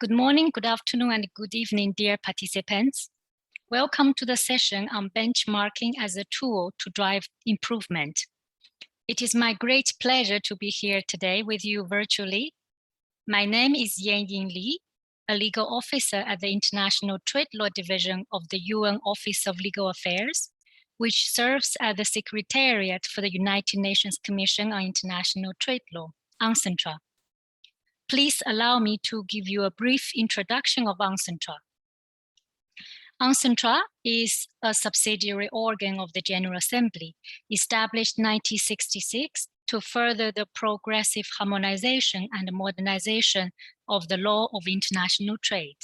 Good morning, good afternoon, and good evening, dear participants. Welcome to the session on benchmarking as a tool to drive improvement. It is my great pleasure to be here today with you virtually. My name is Yan-Ying Li, a legal officer at the International Trade Law Division of the UN Office of Legal Affairs, which serves as the Secretariat for the United Nations Commission on International Trade Law, UNCITRAL. Please allow me to give you a brief introduction of UNCITRAL. UNCITRAL is a subsidiary organ of the General Assembly, established in 1966 to further the progressive harmonization and modernization of the law of international trade.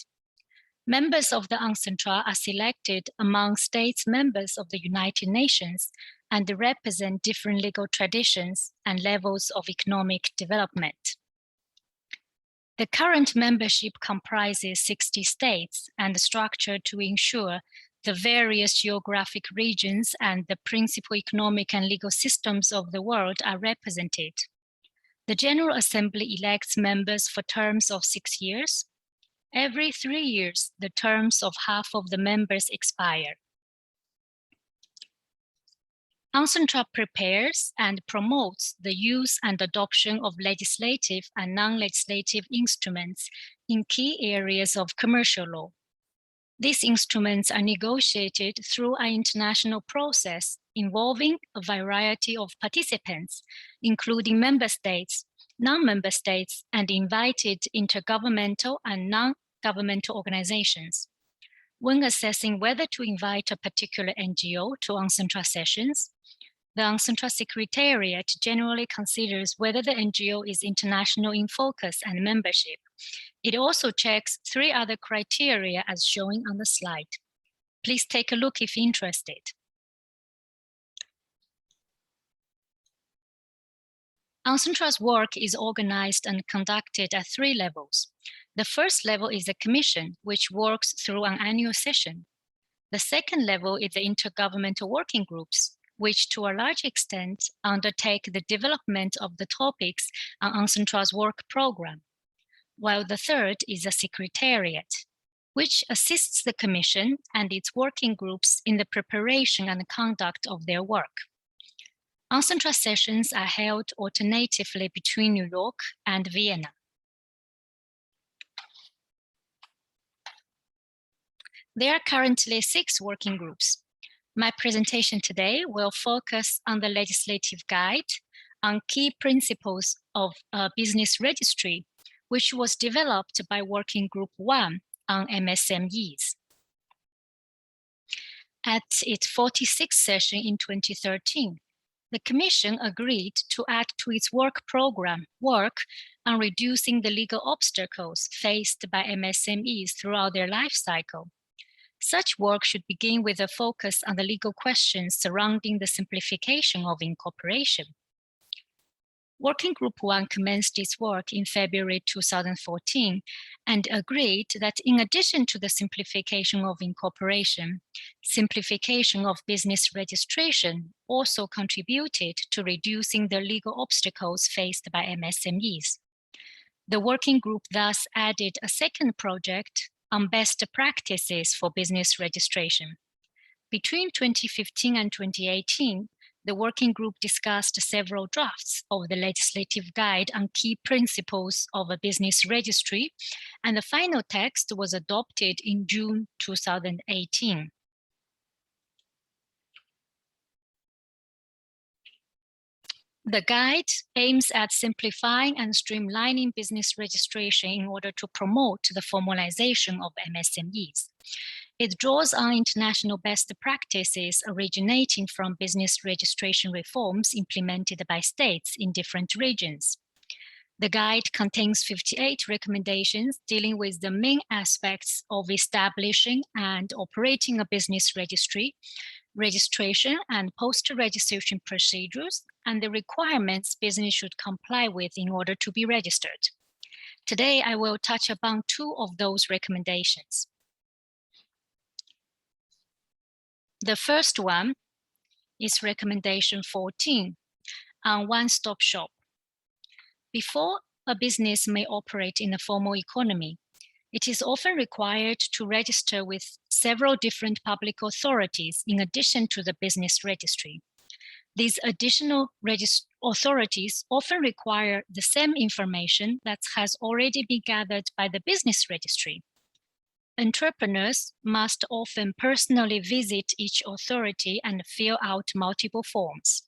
Members of the UNCITRAL are selected among states members of the United Nations and represent different legal traditions and levels of economic development. The current membership comprises 60 states and structured to ensure the various geographic regions and the principal economic and legal systems of the world are represented. The General Assembly elects members for terms of 6 years. Every 3 years, the terms of half of the members expire. UNCITRAL prepares and promotes the use and adoption of legislative and non-legislative instruments in key areas of commercial law. These instruments are negotiated through an international process involving a variety of participants, including member states, non-member states, and invited intergovernmental and non-governmental organizations. When assessing whether to invite a particular NGO to UNCITRAL sessions, the UNCITRAL Secretariat generally considers whether the NGO is international in focus and membership. It also checks 3 other criteria as shown on the slide. Please take a look if interested. UNCITRAL's work is organized and conducted at 3 levels. The first level is the Commission, which works through an annual session. The second level is the intergovernmental working groups, which to a large extent undertake the development of the topics on UNCITRAL's work program, while the third is the Secretariat, which assists the Commission and its working groups in the preparation and conduct of their work. UNCITRAL sessions are held alternatively between New York and Vienna. There are currently 6 working groups. My presentation today will focus on the legislative guide on key principles of a business registry, which was developed by Working Group 1 on MSMEs. At its 46th session in 2013, the Commission agreed to add to its work program work on reducing the legal obstacles faced by MSMEs throughout their life cycle. Such work should begin with a focus on the legal questions surrounding the simplification of incorporation. Working Group 1 commenced its work in February 2014 and agreed that in addition to the simplification of incorporation, simplification of business registration also contributed to reducing the legal obstacles faced by MSMEs. The Working Group thus added a second project on best practices for business registration. Between 2015 and 2018, the Working Group discussed several drafts of the legislative guide on key principles of a business registry, and the final text was adopted in June 2018. The guide aims at simplifying and streamlining business registration in order to promote the formalization of MSMEs. It draws on international best practices originating from business registration reforms implemented by states in different regions. The guide contains 58 recommendations dealing with the main aspects of establishing and operating a business registry, registration and post-registration procedures, and the requirements business should comply with in order to be registered. Today, I will touch upon 2 of those recommendations. The first one is recommendation 14 on one-stop shop. Before a business may operate in the formal economy, It is often required to register with several different public authorities in addition to the business registry. These additional authorities often require the same information that has already been gathered by the business registry. Entrepreneurs must often personally visit each authority and fill out multiple forms.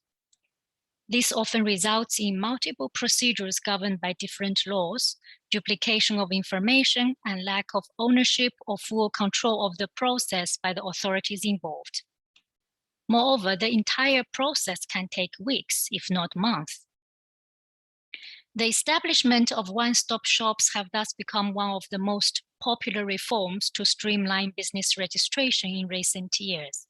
This often results in multiple procedures governed by different laws, duplication of information, and lack of ownership or full control of the process by the authorities involved. Moreover, the entire process can take weeks, if not months. The establishment of one-stop shops have thus become one of the most popular reforms to streamline business registration in recent years.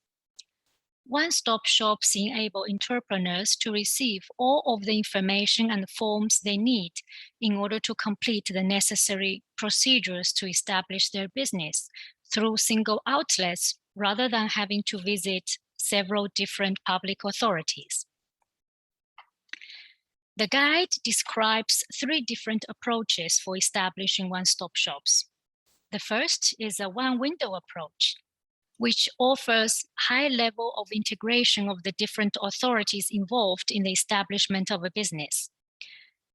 One-stop shops enable entrepreneurs to receive all of the information and forms they need in order to complete the necessary procedures to establish their business through single outlets rather than having to visit several different public authorities. The guide describes 3 different approaches for establishing one-stop shops. The first is a one-window approach, which offers high level of integration of the different authorities involved in the establishment of a business.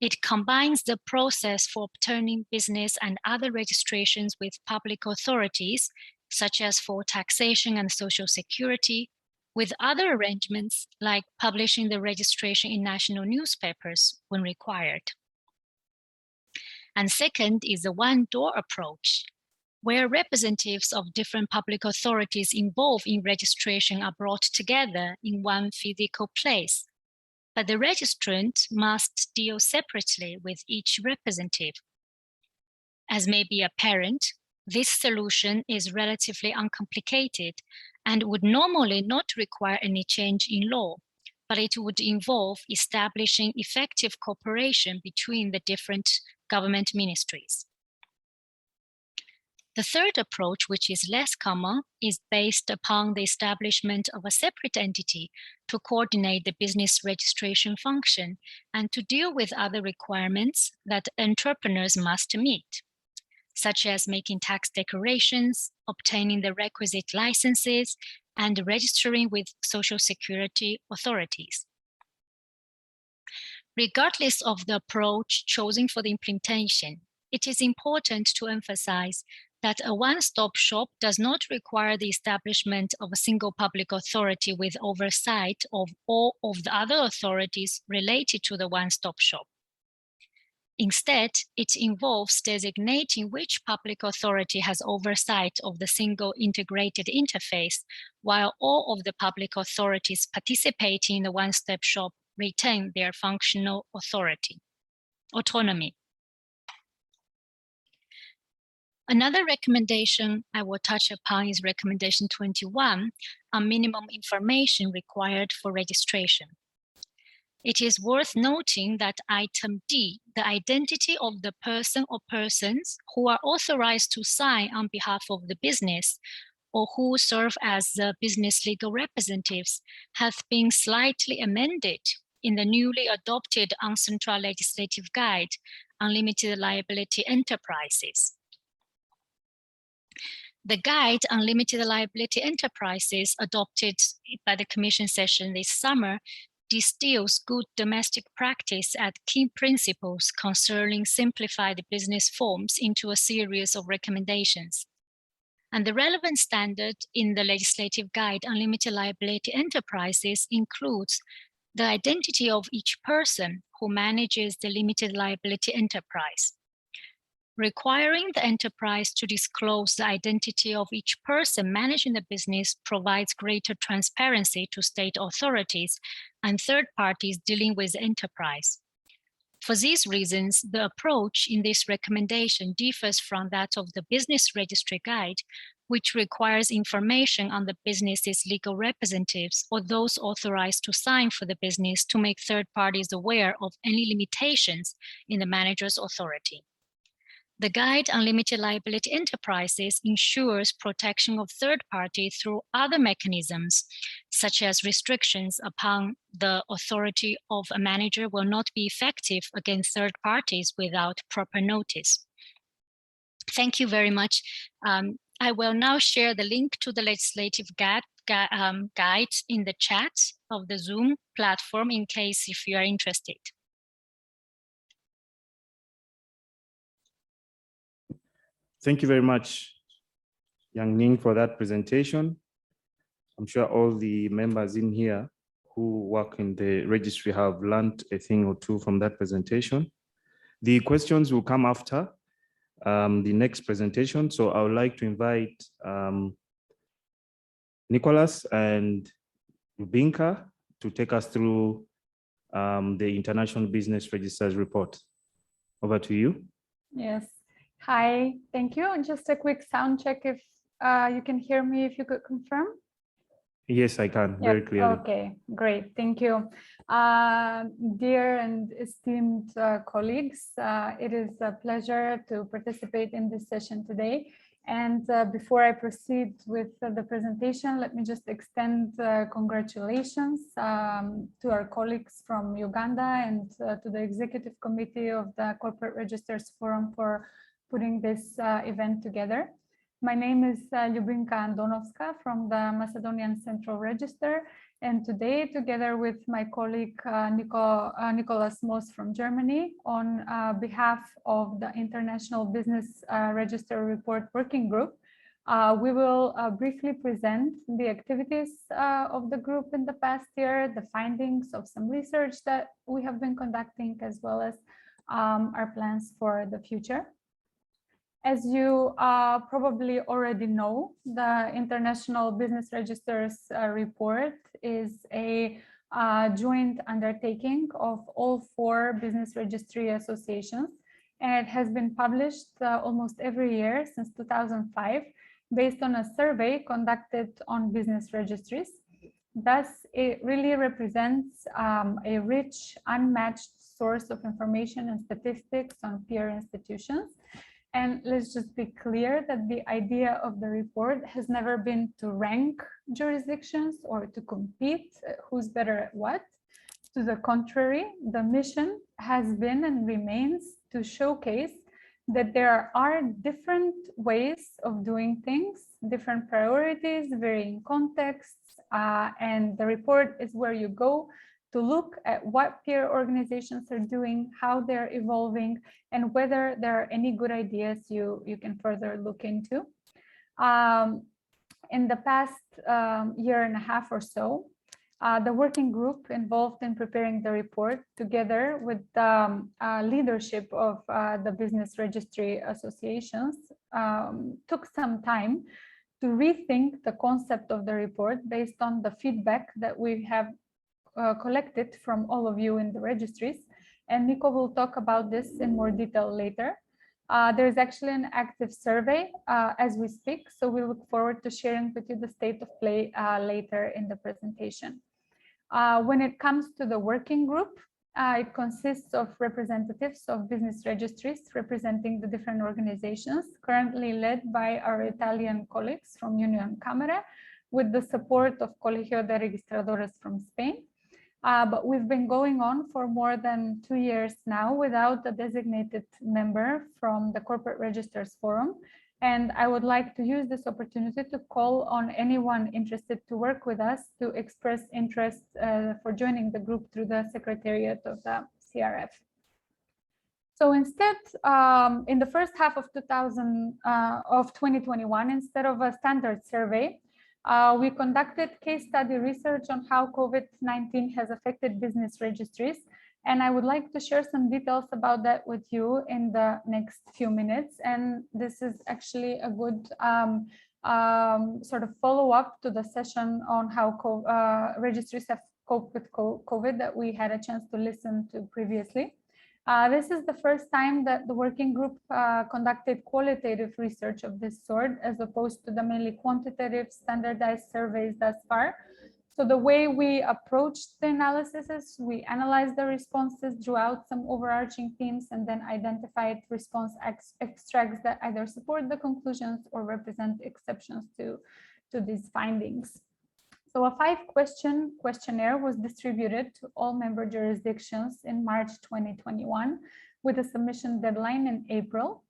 It combines the process for obtaining business and other registrations with public authorities, such as for taxation and social security, with other arrangements like publishing the registration in national newspapers when required. And second is the one-door approach, where representatives of different public authorities involved in registration are brought together in one physical place. But the registrant must deal separately with each representative. As may be apparent, this solution is relatively uncomplicated and would normally not require any change in law, but it would involve establishing effective cooperation between the different government ministries. The third approach, which is less common, is based upon the establishment of a separate entity to coordinate the business registration function and to deal with other requirements that entrepreneurs must meet, such as making tax declarations, obtaining the requisite licenses, and registering with social security authorities. Regardless of the approach chosen for the implementation, it is important to emphasize that a one-stop shop does not require the establishment of a single public authority with oversight of all of the other authorities related to the one-stop shop. Instead, it involves designating which public authority has oversight of the single integrated interface, while all of the public authorities participating in the one-stop shop retain their functional autonomy. Another recommendation I will touch upon is recommendation 21 on minimum information required for registration. It is worth noting that item D, the identity of the person or persons who are authorized to sign on behalf of the business or who serve as the business legal representatives, has been slightly amended in the newly adopted UNCENTRAL Legislative Guide on Limited Liability Enterprises. The Guide on Limited Liability Enterprises, adopted by the Commission session this summer, distills good domestic practice at key principles concerning simplified business forms into a series of recommendations. And the relevant standard in the Legislative Guide on Limited Liability Enterprises includes the identity of each person who manages the limited liability enterprise. Requiring the enterprise to disclose the identity of each person managing the business provides greater transparency to state authorities and third parties dealing with the enterprise. For these reasons, the approach in this recommendation differs from that of the Business Registry Guide, which requires information on the business's legal representatives or those authorized to sign for the business to make third parties aware of any limitations in the manager's authority. The Guide on Limited Liability Enterprises ensures protection of third parties through other mechanisms, such as restrictions upon the authority of a manager will not be effective against third parties without proper notice. Thank you very much. I will now share the link to the legislative guide in the chat of the Zoom platform in case if you are interested. Thank you very much, Yang Ning, for that presentation. I'm sure all the members in here who work in the registry have learned a thing or two from that presentation. The questions will come after the next presentation. So I would like to invite Nicholas and Lubinka to take us through the International Business Registers report. Over to you. Yes. Hi, thank you. Just a quick sound check if you can hear me, if you could confirm. Yes, I can, very clearly. Okay, great, thank you. Dear and esteemed colleagues, it is a pleasure to participate in this session today. And before I proceed with the presentation, let me just extend congratulations to our colleagues from Uganda and to the Executive Committee of the Corporate Registers Forum for putting this event together. My name is Lubinka Andonovska from the Macedonian Central Register, and today, together with my colleague Nicholas Moss from Germany, on behalf of the International Business Register Report Working Group, we will briefly present the activities of the group in the past year, the findings of some research that we have been conducting, as well as our plans for the future. As you probably already know, the International Business Registers Report is a joint undertaking of all 4 business registry associations, and it has been published almost every year since 2005, based on a survey conducted on business registries. Thus, it really represents a rich, unmatched source of information and statistics on peer institutions. And let's just be clear that the idea of the report has never been to rank jurisdictions or to compete who's better at what. To the contrary, the mission has been and remains to showcase that there are different ways of doing things, different priorities, varying contexts, and the report is where you go to look at what peer organizations are doing, how they're evolving, and whether there are any good ideas you can further look into. In the past year and a half or so, the working group involved in preparing the report, together with the leadership of the business registry associations, took some time to rethink the concept of the report based on the feedback that we have collected from all of you in the registries, and Nico will talk about this in more detail later. There's actually an active survey as we speak, so we look forward to sharing with you the state of play later in the presentation. When it comes to the working group, it consists of representatives of business registries representing the different organizations, currently led by our Italian colleagues from Union Camera, with the support of Colegio de Registradores from Spain. But we've been going on for more than 2 years now without a designated member from the Corporate Registers Forum. And I would like to use this opportunity to call on anyone interested to work with us to express interest for joining the group through the Secretariat of the CRF. So instead, in the first half of 2021, instead of a standard survey, we conducted case study research on how COVID-19 has affected business registries, and I would like to share some details about that with you in the next few minutes. And this is actually a good sort of follow-up to the session on how registries have coped with COVID that we had a chance to listen to previously. This is the first time that the working group conducted qualitative research of this sort, as opposed to the mainly quantitative standardized surveys thus far. So the way we approached the analysis is we analyzed the responses, drew out some overarching themes, and then identified response extracts that either support the conclusions or represent exceptions to these findings. So a 5-question questionnaire was distributed to all member jurisdictions in March 2021, with a submission deadline in April.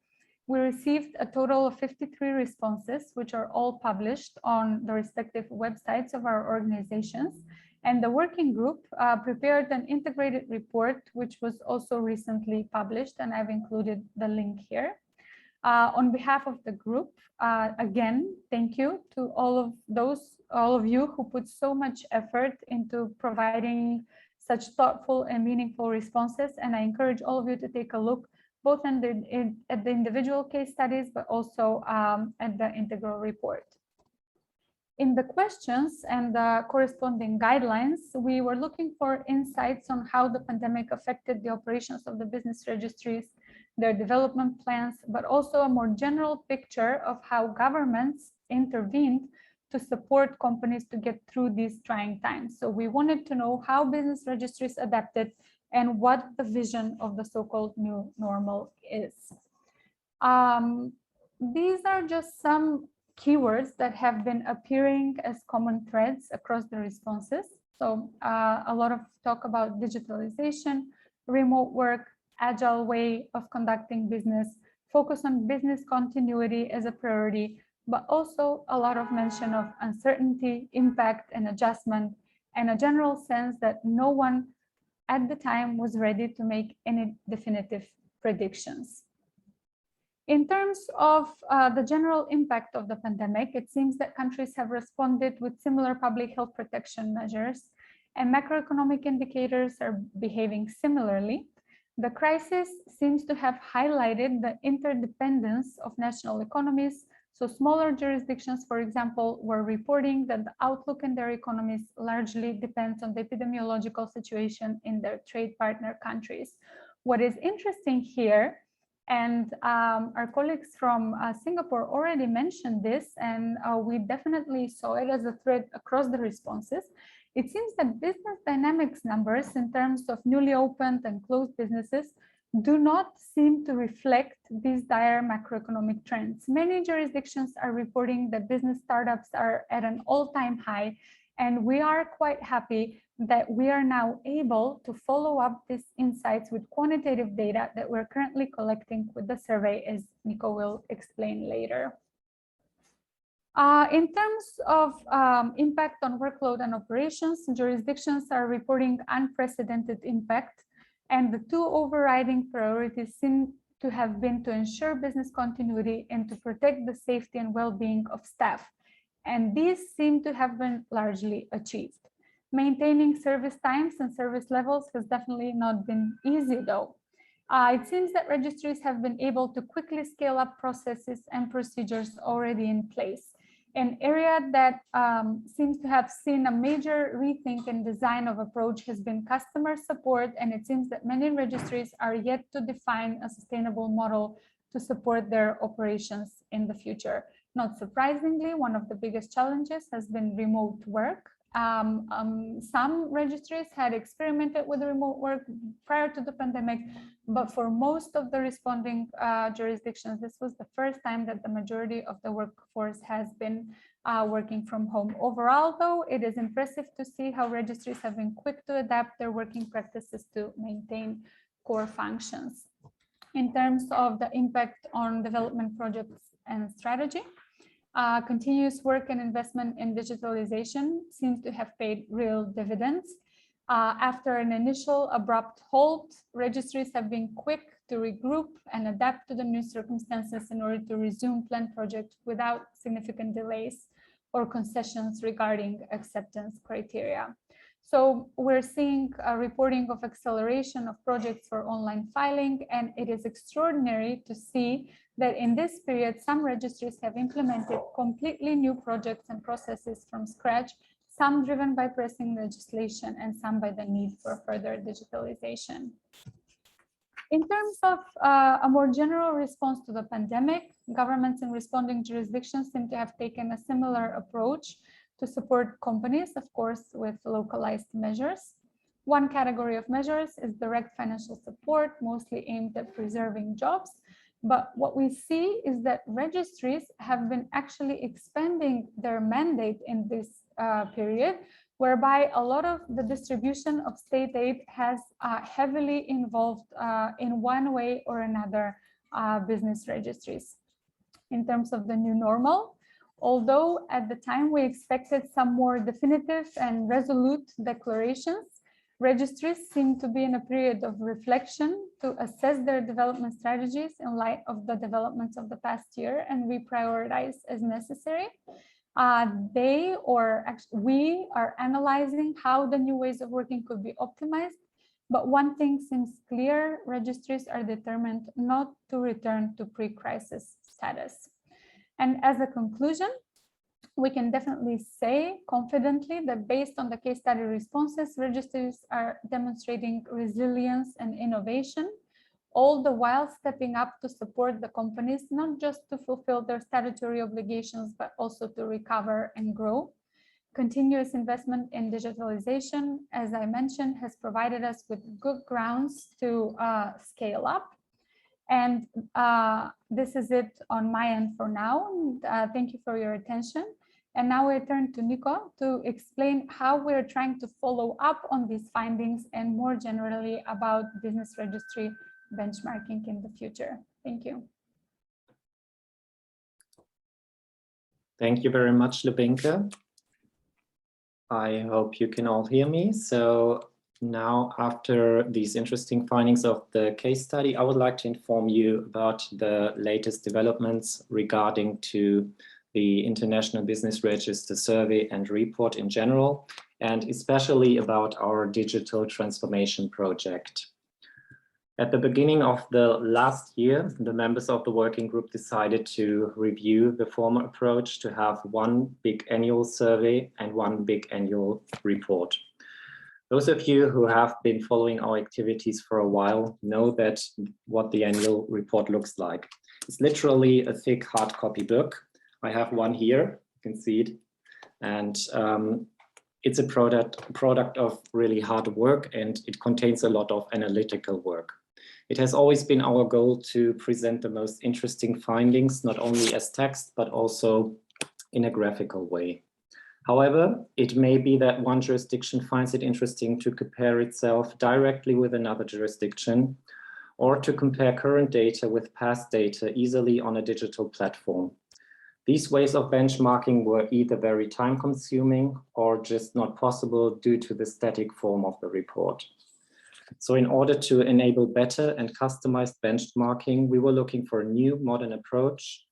We received a total of 53 responses, which are all published on the respective websites of our organizations. And the working group prepared an integrated report, which was also recently published, and I've included the link here. On behalf of the group, again, thank you to all of you who put so much effort into providing such thoughtful and meaningful responses. And I encourage all of you to take a look both at the individual case studies, but also at the integral report. In the questions and the corresponding guidelines, we were looking for insights on how the pandemic affected the operations of the business registries, their development plans, but also a more general picture of how governments intervened to support companies to get through these trying times. So we wanted to know how business registries adapted and what the vision of the so-called new normal is. These are just some keywords that have been appearing as common threads across the responses. So a lot of talk about digitalization, remote work, agile way of conducting business, focus on business continuity as a priority, but also a lot of mention of uncertainty, impact, and adjustment, and a general sense that no one at the time was ready to make any definitive predictions. In terms of the general impact of the pandemic, it seems that countries have responded with similar public health protection measures, and macroeconomic indicators are behaving similarly. The crisis seems to have highlighted the interdependence of national economies. So smaller jurisdictions, for example, were reporting that the outlook in their economies largely depends on the epidemiological situation in their trade partner countries. What is interesting here, and our colleagues from Singapore already mentioned this, and we definitely saw it as a thread across the responses. It seems that business dynamics numbers in terms of newly opened and closed businesses do not seem to reflect these dire macroeconomic trends. Many jurisdictions are reporting that business startups are at an all-time high, and we are quite happy that we are now able to follow up these insights with quantitative data that we're currently collecting with the survey, as Nico will explain later. In terms of impact on workload and operations, jurisdictions are reporting unprecedented impact, and the two overriding priorities seem to have been to ensure business continuity and to protect the safety and well-being of staff. And these seem to have been largely achieved. Maintaining service times and service levels has definitely not been easy, though. It seems that registries have been able to quickly scale up processes and procedures already in place. An area that seems to have seen a major rethink and design of approach has been customer support, and it seems that many registries are yet to define a sustainable model to support their operations in the future. Not surprisingly, one of the biggest challenges has been remote work. Some registries had experimented with remote work prior to the pandemic, but for most of the responding jurisdictions, this was the first time that the majority of the workforce has been working from home. Overall, though, it is impressive to see how registries have been quick to adapt their working practices to maintain core functions. In terms of the impact on development projects and strategy, continuous work and investment in digitalization seems to have paid real dividends. After an initial abrupt halt, registries have been quick to regroup and adapt to the new circumstances in order to resume planned projects without significant delays or concessions regarding acceptance criteria. So we're seeing a reporting of acceleration of projects for online filing, and it is extraordinary to see that in this period, some registries have implemented completely new projects and processes from scratch, some driven by pressing legislation and some by the need for further digitalization. In terms of a more general response to the pandemic, governments in responding jurisdictions seem to have taken a similar approach to support companies, of course, with localized measures. One category of measures is direct financial support, mostly aimed at preserving jobs. But what we see is that registries have been actually expanding their mandate in this period, whereby a lot of the distribution of state aid has heavily involved in one way or another business registries. In terms of the new normal, although at the time we expected some more definitive and resolute declarations, registries seem to be in a period of reflection to assess their development strategies in light of the developments of the past year and reprioritize as necessary. We are analyzing how the new ways of working could be optimized. But one thing seems clear, registries are determined not to return to pre-crisis status. And as a conclusion, we can definitely say confidently that based on the case study responses, registries are demonstrating resilience and innovation, all the while stepping up to support the companies, not just to fulfill their statutory obligations, but also to recover and grow. Continuous investment in digitalization, as I mentioned, has provided us with good grounds to scale up. And this is it on my end for now. Thank you for your attention. And now I turn to Nico to explain how we're trying to follow up on these findings and more generally about business registry benchmarking in the future. Thank you. Thank you very much, Lubinka. I hope you can all hear me. So now, after these interesting findings of the case study, I would like to inform you about the latest developments regarding to the International Business Register Survey and Report in general, and especially about our digital transformation project. At the beginning of the last year, the members of the working group decided to review the former approach to have one big annual survey and one big annual report. Those of you who have been following our activities for a while know that what the annual report looks like. It's literally a thick hard copy book. I have one here, you can see it. And it's a product of really hard work, and it contains a lot of analytical work. It has always been our goal to present the most interesting findings, not only as text, but also in a graphical way. However, it may be that one jurisdiction finds it interesting to compare itself directly with another jurisdiction, or to compare current data with past data easily on a digital platform. These ways of benchmarking were either very time-consuming or just not possible due to the static form of the report. So in order to enable better and customized benchmarking, we were looking for a new modern approach.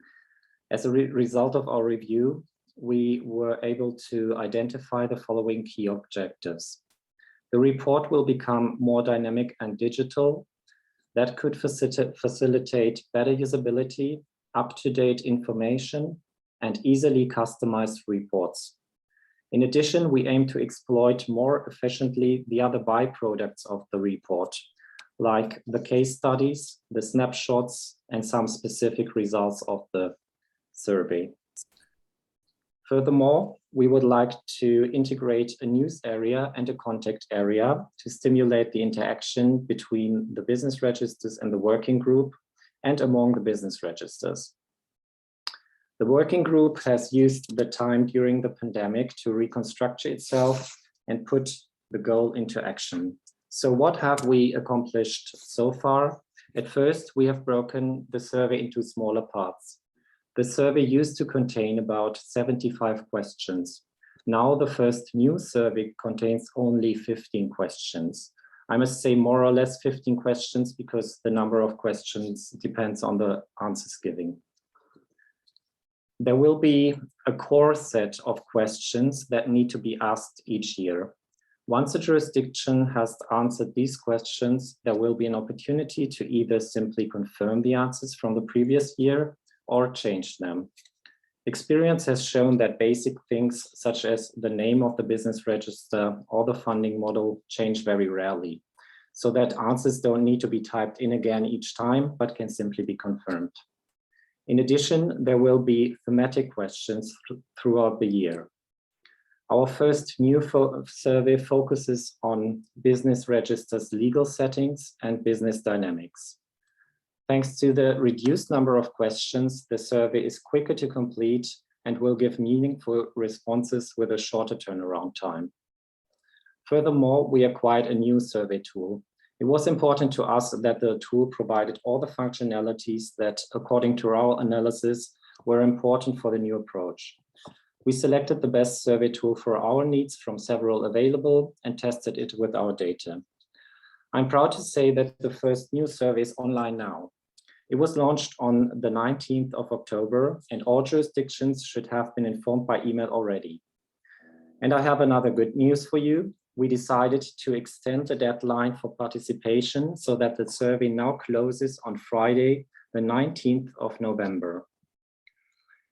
As a result of our review, we were able to identify the following key objectives. The report will become more dynamic and digital. That could facilitate better usability, up-to-date information, and easily customized reports. In addition, we aim to exploit more efficiently the other byproducts of the report, like the case studies, the snapshots, and some specific results of the survey. Furthermore, we would like to integrate a news area and a contact area to stimulate the interaction between the business registers and the working group and among the business registers. The working group has used the time during the pandemic to reconstruct itself and put the goal into action. So what have we accomplished so far? At first, we have broken the survey into smaller parts. The survey used to contain about 75 questions. Now the first new survey contains only 15 questions. I must say more or less 15 questions because the number of questions depends on the answers given. There will be a core set of questions that need to be asked each year. Once a jurisdiction has answered these questions, there will be an opportunity to either simply confirm the answers from the previous year or change them. Experience has shown that basic things such as the name of the business register or the funding model change very rarely, so that answers don't need to be typed in again each time, but can simply be confirmed. In addition, there will be thematic questions throughout the year. Our first new survey focuses on business registers' legal settings and business dynamics. Thanks to the reduced number of questions, the survey is quicker to complete and will give meaningful responses with a shorter turnaround time. Furthermore, we acquired a new survey tool. It was important to us that the tool provided all the functionalities that, according to our analysis, were important for the new approach. We selected the best survey tool for our needs from several available and tested it with our data. I'm proud to say that the first new survey is online now. It was launched on the 19th of October, and all jurisdictions should have been informed by email already. And I have another good news for you. We decided to extend the deadline for participation so that the survey now closes on Friday, the 19th of November.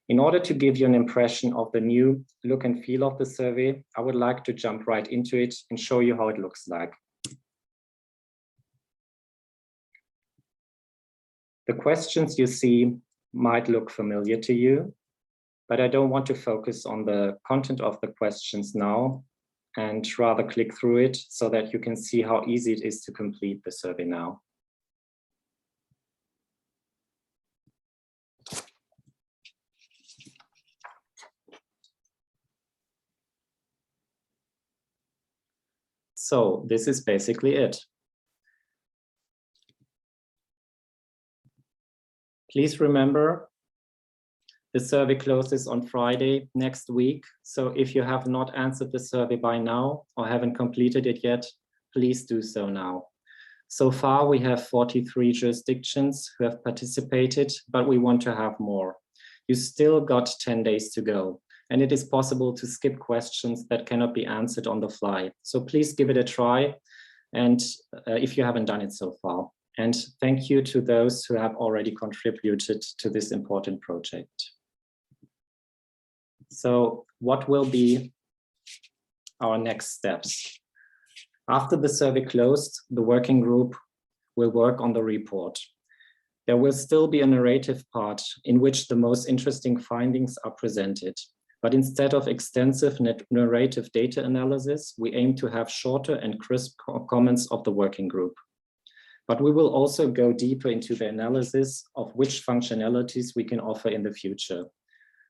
In order to give you an impression of the new look and feel of the survey, I would like to jump right into it and show you how it looks like. The questions you see might look familiar to you, but I don't want to focus on the content of the questions now and rather click through it so that you can see how easy it is to complete the survey now. So this is basically it. Please remember, the survey closes on Friday next week. So if you have not answered the survey by now or haven't completed it yet, please do so now. So far, we have 43 jurisdictions who have participated, but we want to have more. You still got 10 days to go, and it is possible to skip questions that cannot be answered on the fly. So please give it a try, and if you haven't done it so far. And thank you to those who have already contributed to this important project. So what will be our next steps? After the survey closed, the working group will work on the report. There will still be a narrative part in which the most interesting findings are presented. But instead of extensive narrative data analysis, we aim to have shorter and crisp comments of the working group. But we will also go deeper into the analysis of which functionalities we can offer in the future.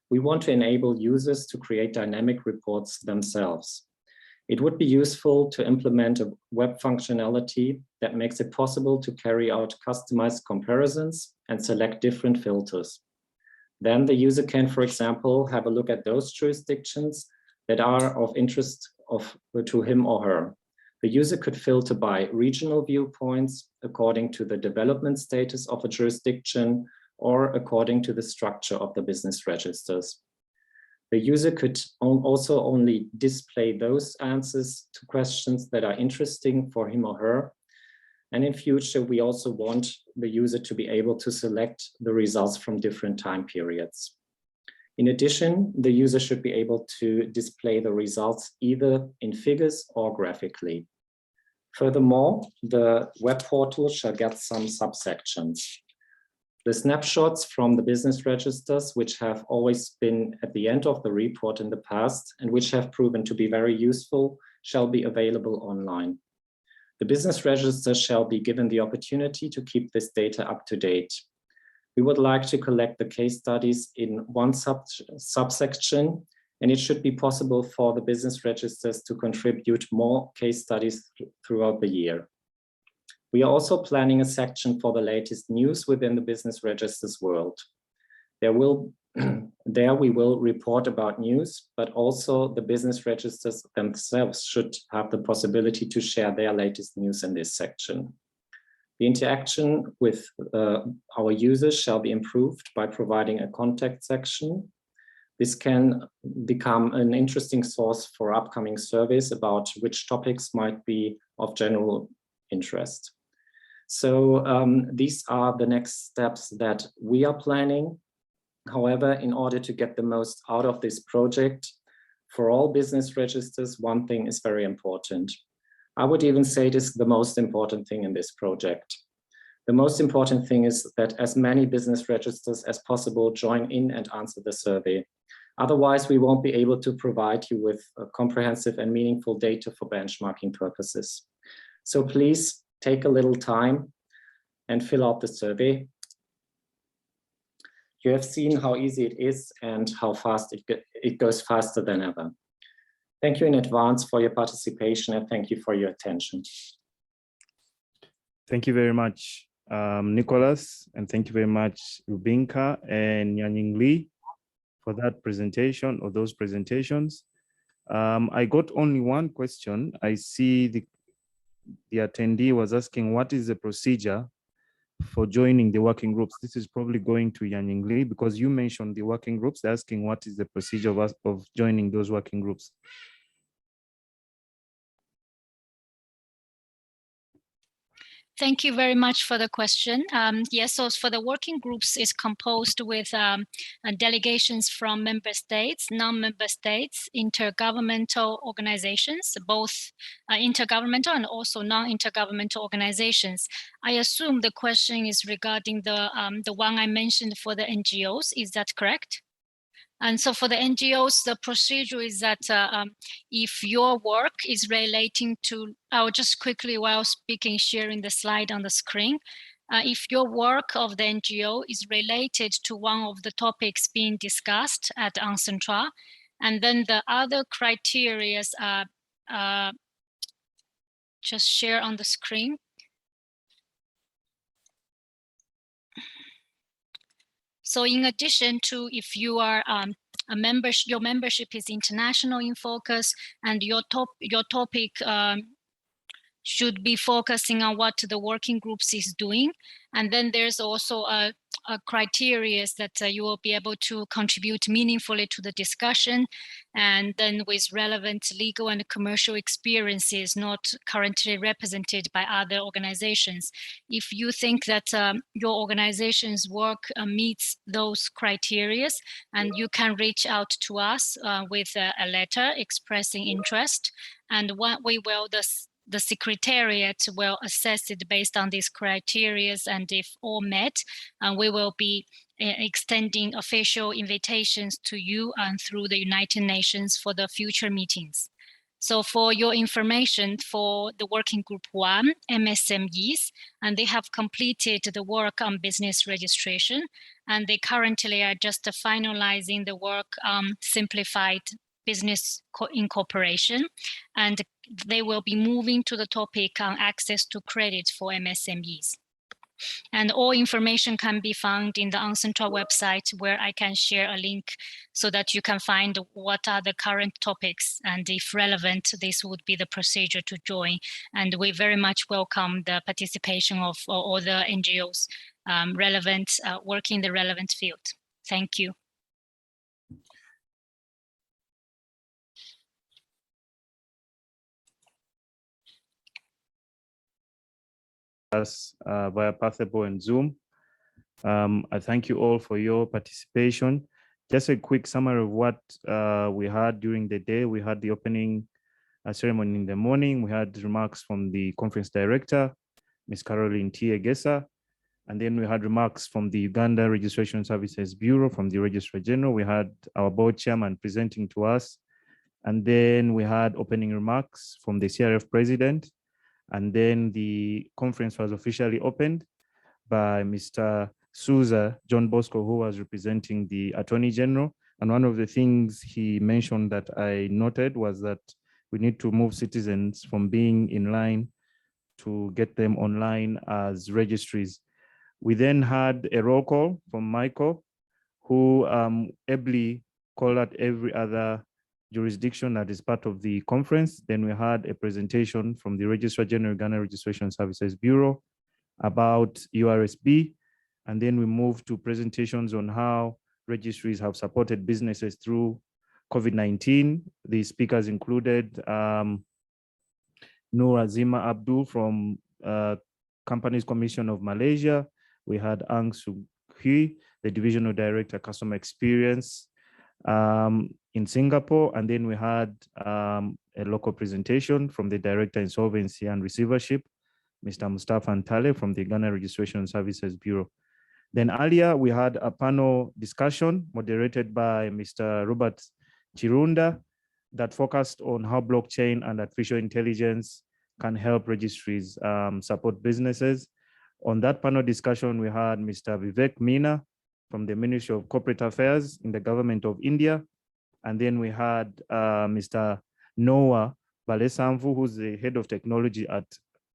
We want to enable users to create dynamic reports themselves. It would be useful to implement a web functionality that makes it possible to carry out customized comparisons and select different filters. Then the user can, for example, have a look at those jurisdictions that are of interest to him or her. The user could filter by regional viewpoints according to the development status of a jurisdiction or according to the structure of the business registers. The user could also only display those answers to questions that are interesting for him or her. And in future, we also want the user to be able to select the results from different time periods. In addition, the user should be able to display the results either in figures or graphically. Furthermore, the web portal shall get some subsections. The snapshots from the business registers, which have always been at the end of the report in the past and which have proven to be very useful, shall be available online. The business register shall be given the opportunity to keep this data up to date. We would like to collect the case studies in one subsection, and it should be possible for the business registers to contribute more case studies throughout the year. We are also planning a section for the latest news within the business registers world. There we will report about news, but also the business registers themselves should have the possibility to share their latest news in this section. The interaction with our users shall be improved by providing a contact section. This can become an interesting source for upcoming surveys about which topics might be of general interest. So these are the next steps that we are planning. However, in order to get the most out of this project, for all business registers, one thing is very important. I would even say it is the most important thing in this project. The most important thing is that as many business registers as possible join in and answer the survey. Otherwise, we won't be able to provide you with comprehensive and meaningful data for benchmarking purposes. So please take a little time and fill out the survey. You have seen how easy it is and how fast it goes faster than ever. Thank you in advance for your participation and thank you for your attention. Thank you very much, Nicholas, and thank you very much, Lubinka and Nyanying Lee, for that presentation or those presentations. I got only one question. I see the attendee was asking, what is the procedure for joining the working groups? This is probably going to Nyanying Lee because you mentioned the working groups, asking what is the procedure of joining those working groups? Thank you very much for the question. Yes, so for the working groups is composed with delegations from member states, non-member states, intergovernmental organizations, both intergovernmental and also non-intergovernmental organizations. I assume the question is regarding the one I mentioned for the NGOs. Is that correct? And so for the NGOs, the procedure is that if your work is relating to, I'll just quickly while speaking, sharing the slide on the screen. If your work of the NGO is related to one of the topics being discussed at UNCITRAL, and then the other criteria are just share on the screen. So in addition to if you are your membership is international in focus and your topic should be focusing on what the working groups is doing. And then there's also a criteria that you will be able to contribute meaningfully to the discussion, and then with relevant legal and commercial experiences not currently represented by other organizations. If you think that your organization's work meets those criteria, and you can reach out to us with a letter expressing interest, and what we will the Secretariat will assess it based on these criteria, and if all met, we will be extending official invitations to you and through the United Nations for the future meetings. So for your information, for the working group 1, MSMEs, and they have completed the work on business registration, and they currently are just finalizing the work on simplified business incorporation, and they will be moving to the topic on access to credit for MSMEs. And all information can be found in the UNCITRAL website, where I can share a link so that you can find what are the current topics, and if relevant, this would be the procedure to join. And we very much welcome the participation of all the NGOs working in the relevant field. Thank you. Us via Pathable and Zoom. I thank you all for your participation. Just a quick summary of what we had during the day. We had the opening ceremony in the morning. We had remarks from the conference director, Ms. Caroline T. Egesa. And then we had remarks from the Uganda Registration Services Bureau, from the Registrar General. We had our board chairman presenting to us. And then we had opening remarks from the CRF president. And then the conference was officially opened by Mr. Souza John Bosco, who was representing the Attorney General. And one of the things he mentioned that I noted was that we need to move citizens from being in line to get them online as registries. We then had a roll call from Michael, who ably called out every other jurisdiction that is part of the conference. Then we had a presentation from the Registrar General Uganda Registration Services Bureau about URSB. And then we moved to presentations on how registries have supported businesses through COVID-19. The speakers included Nur Azima Abdul from Companies Commission of Malaysia. We had Ang Suu Hui, the Divisional Director, Customer Experience in Singapore. And then we had a local presentation from the Director Insolvency and Receivership, Mr. Mustafa Antale from the Ghana Registration Services Bureau. Then earlier we had a panel discussion moderated by Mr. Robert Chirunda that focused on how blockchain and artificial intelligence can help registries support businesses. On that panel discussion, we had Mr. Vivek Meena from the Ministry of Corporate Affairs in the Government of India. And then we had Mr. Noah Balesamvu, who's the head of technology at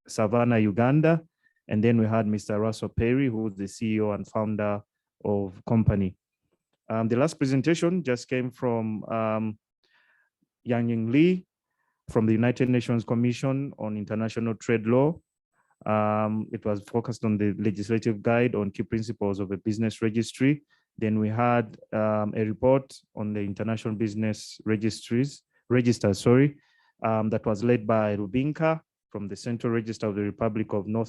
Savannah, Uganda. And then we had Mr. Russell Perry, who is the CEO and founder of company. The last presentation just came from Yang Ying Lee from the United Nations Commission on International Trade Law. It was focused on the legislative guide on key principles of a business registry. Then we had a report on the international business registers, that was led by Rubinka from the Central Register of the Republic of North